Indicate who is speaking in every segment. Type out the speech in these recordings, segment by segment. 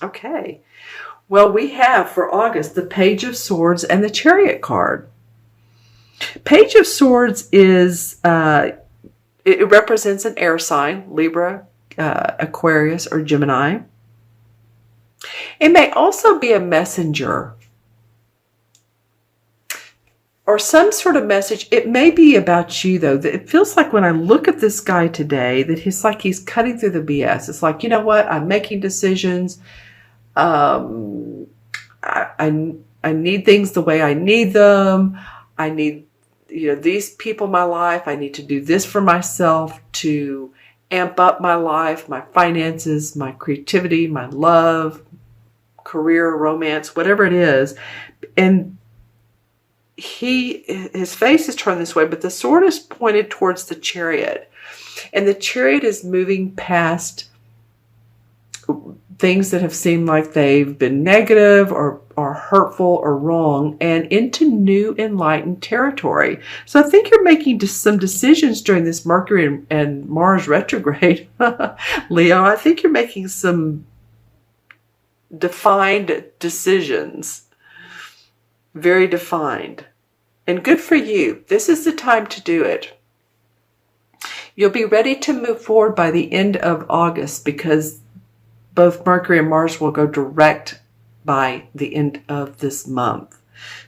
Speaker 1: Okay. Well, we have for August the Page of Swords and the Chariot card. Page of Swords is, it represents an air sign, Libra, Aquarius, or Gemini. It may also be a messenger or some sort of message. It may be about you, though. It feels like when I look at this guy today that he's cutting through the BS. It's like, you know what? I'm making decisions. I need things the way I need them. I need, these people in my life. I need to do this for myself to amp up my life, my finances, my creativity, my love, career, romance, whatever it is. And his face is turned this way, but the sword is pointed towards the Chariot. And the Chariot is moving past things that have seemed like they've been negative or hurtful or wrong, and into new enlightened territory. So I think you're making some decisions during this Mercury and Mars retrograde, Leo. I think you're making some defined decisions. Very defined. And good for you. This is the time to do it. You'll be ready to move forward by the end of August because both Mercury and Mars will go direct by the end of this month.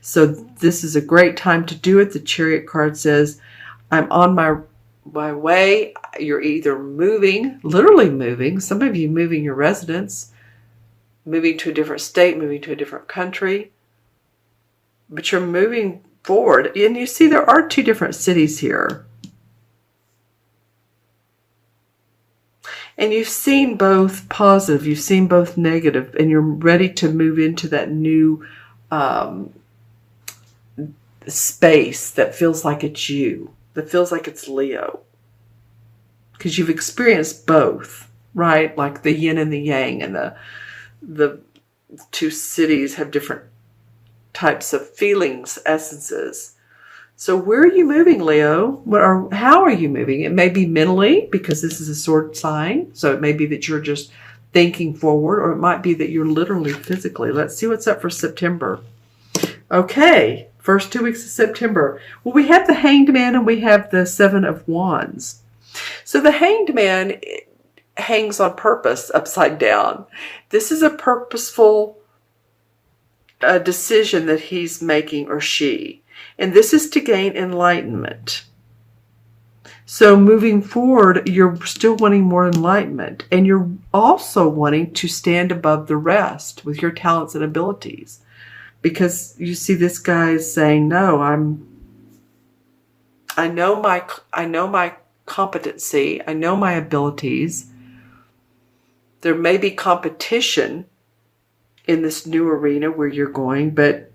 Speaker 1: So this is a great time to do it. The Chariot card says, I'm on my way. You're either moving, literally moving. Some of you moving your residence, moving to a different state, moving to a different country. But you're moving forward. And you see there are two different cities here. And you've seen both positive, you've seen both negative, and you're ready to move into that new space that feels like it's you, that feels like it's Leo. Because you've experienced both, right? Like the yin and the yang, and the two cities have different types of feelings, essences. So where are you moving, Leo? How are you moving? It may be mentally, because this is a sword sign. So it may be that you're just thinking forward, or it might be that you're literally physically. Let's see what's up for September. Okay, first 2 weeks of September. Well, we have the Hanged Man and we have the Seven of Wands. So the Hanged Man hangs on purpose upside down. This is a purposeful decision that he's making, or she. And this is to gain enlightenment. So moving forward, you're still wanting more enlightenment. And you're also wanting to stand above the rest with your talents and abilities. Because you see this guy is saying, no, I know my competency. I know my abilities. There may be competition in this new arena where you're going, but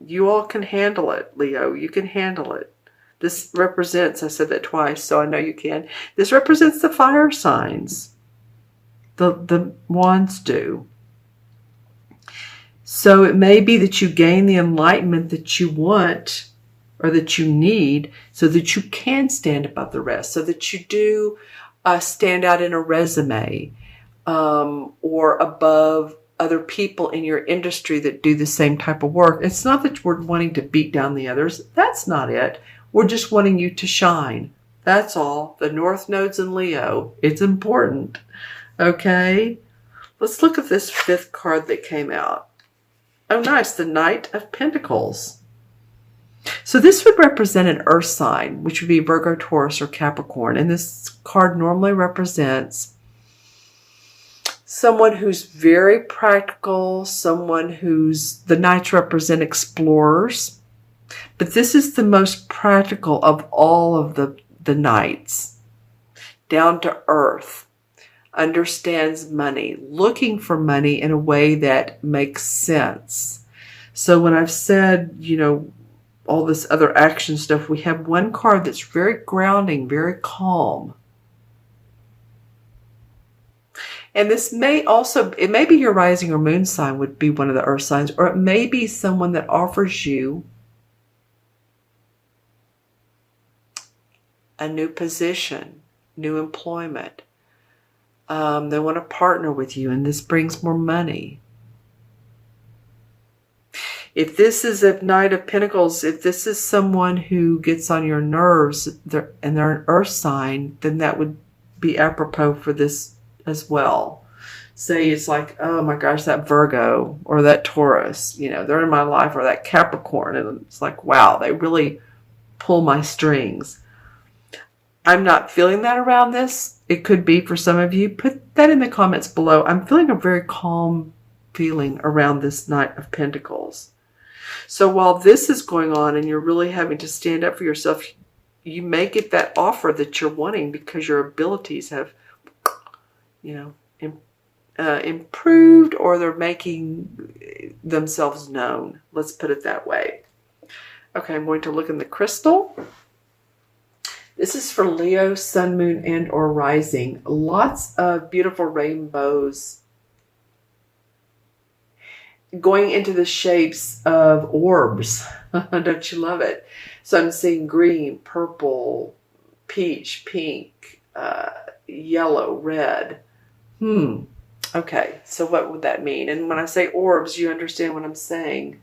Speaker 1: you all can handle it, Leo. You can handle it. This represents, I said that twice, so I know you can. This represents the fire signs. The wands do. So it may be that you gain the enlightenment that you want or that you need so that you can stand above the rest, so that you do stand out in a resume or above other people in your industry that do the same type of work. It's not that we're wanting to beat down the others. That's not it. We're just wanting you to shine. That's all. The North Node's in Leo. It's important. Okay? Let's look at this fifth card that came out. Oh, nice. The Knight of Pentacles. So this would represent an earth sign, which would be Virgo, Taurus, or Capricorn. And this card normally represents someone who's very practical, the Knights represent explorers. But this is the most practical of all of the Knights. Down to earth. Understands money. Looking for money in a way that makes sense. So when I've said, all this other action stuff, we have one card that's very grounding, very calm. And this may also, it may be your rising or moon sign would be one of the earth signs, or it may be someone that offers you a new position, new employment, They want to partner with you, and this brings more money. If this is a Knight of Pentacles, if this is someone who gets on your nerves and they're an earth sign, then that would be apropos for this as well. Say it's like, oh my gosh, that Virgo or that Taurus, they're in my life, or that Capricorn. And it's like, wow, they really pull my strings. I'm not feeling that around this. It could be for some of you. Put that in the comments below. I'm feeling a very calm feeling around this Knight of Pentacles. So while this is going on and you're really having to stand up for yourself, you may get that offer that you're wanting because your abilities have, improved, or they're making themselves known. Let's put it that way. Okay, I'm going to look in the crystal. This is for Leo, Sun, Moon, and or Rising. Lots of beautiful rainbows going into the shapes of orbs. Don't you love it? So I'm seeing green, purple, peach, pink, yellow, red. Okay, so what would that mean? And when I say orbs, you understand what I'm saying.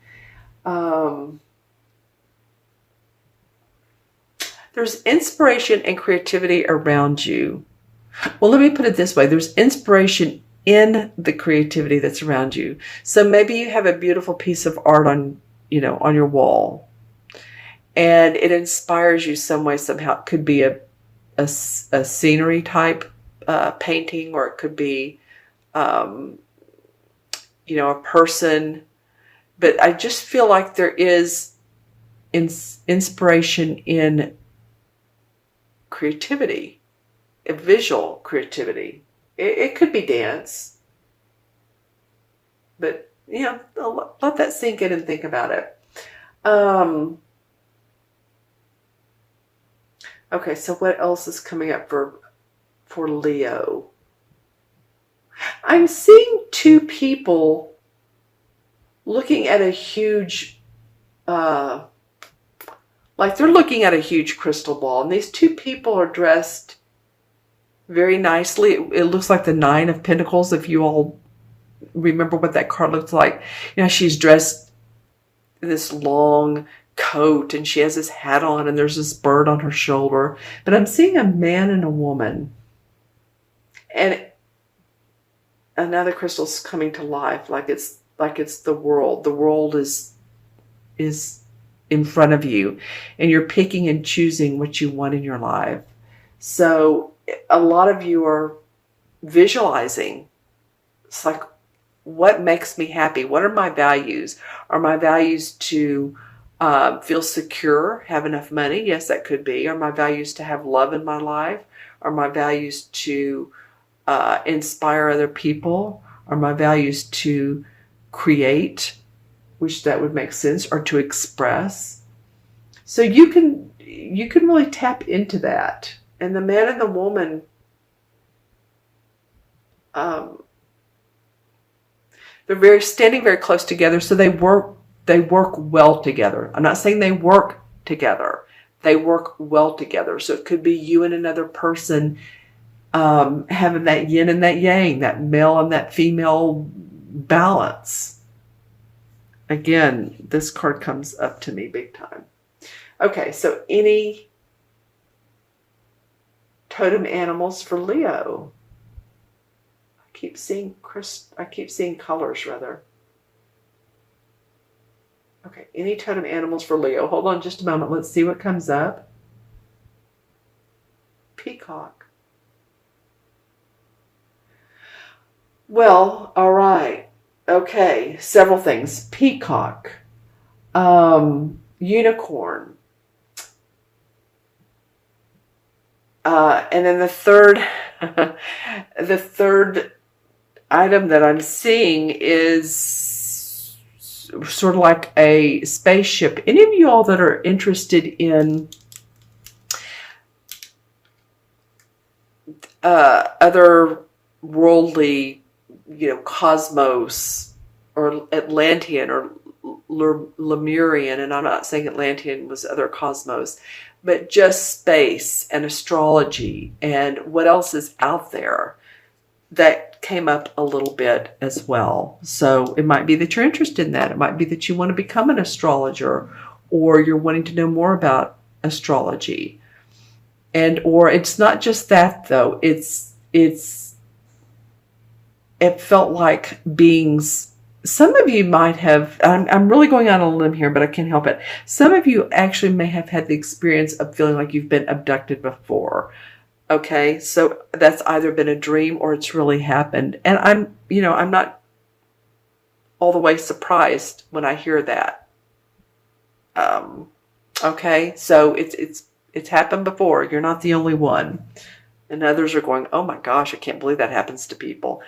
Speaker 1: There's inspiration and creativity around you. Well, let me put it this way. There's inspiration in the creativity that's around you. So maybe you have a beautiful piece of art on your wall, and it inspires you some way, somehow. It could be a scenery type painting, or it could be, a person. But I just feel like there is inspiration in creativity, visual creativity. It could be dance, but let that sink in and think about it. Okay, so what else is coming up for Leo? I'm seeing two people looking at a huge, like they're looking at a huge crystal ball, and these two people are dressed very nicely. It looks like the Nine of Pentacles, if you all remember what that card looks like. She's dressed in this long coat, and she has this hat on, and there's this bird on her shoulder. But I'm seeing a man and a woman, and another crystal's coming to life, like it's the world. The world is in front of you, and you're picking and choosing what you want in your life. So a lot of you are visualizing. It's like, what makes me happy? What are my values? Are my values to feel secure, have enough money? Yes, that could be. Are my values to have love in my life? Are my values to inspire other people? Are my values to create, which that would make sense, or to express? So you can really tap into that. And the man and the woman, they're standing very close together, so they work well together. I'm not saying they work together. They work well together. So it could be you and another person having that yin and that yang, that male and that female balance. Again, this card comes up to me big time. Okay, so any totem animals for Leo? I keep seeing colors, rather. Okay, any totem animals for Leo? Hold on just a moment. Let's see what comes up. Peacock. Well, all right. Okay, several things. Peacock. Unicorn. And then the third item that I'm seeing is sort of like a spaceship. Any of you all that are interested in other worldly, cosmos or Atlantean or Lemurian, and I'm not saying Atlantean was other cosmos, but just space and astrology and what else is out there. that came up a little bit as well. So it might be that you're interested in that. It might be that you want to become an astrologer, or you're wanting to know more about astrology. And or it's not just that though. It felt like beings. Some of you might have, I'm really going on a limb here, but I can't help it. Some of you actually may have had the experience of feeling like you've been abducted before. Okay, so that's either been a dream or it's really happened. And I'm not all the way surprised when I hear that. Okay, so it's happened before. You're not the only one. And others are going, oh my gosh, I can't believe that happens to people.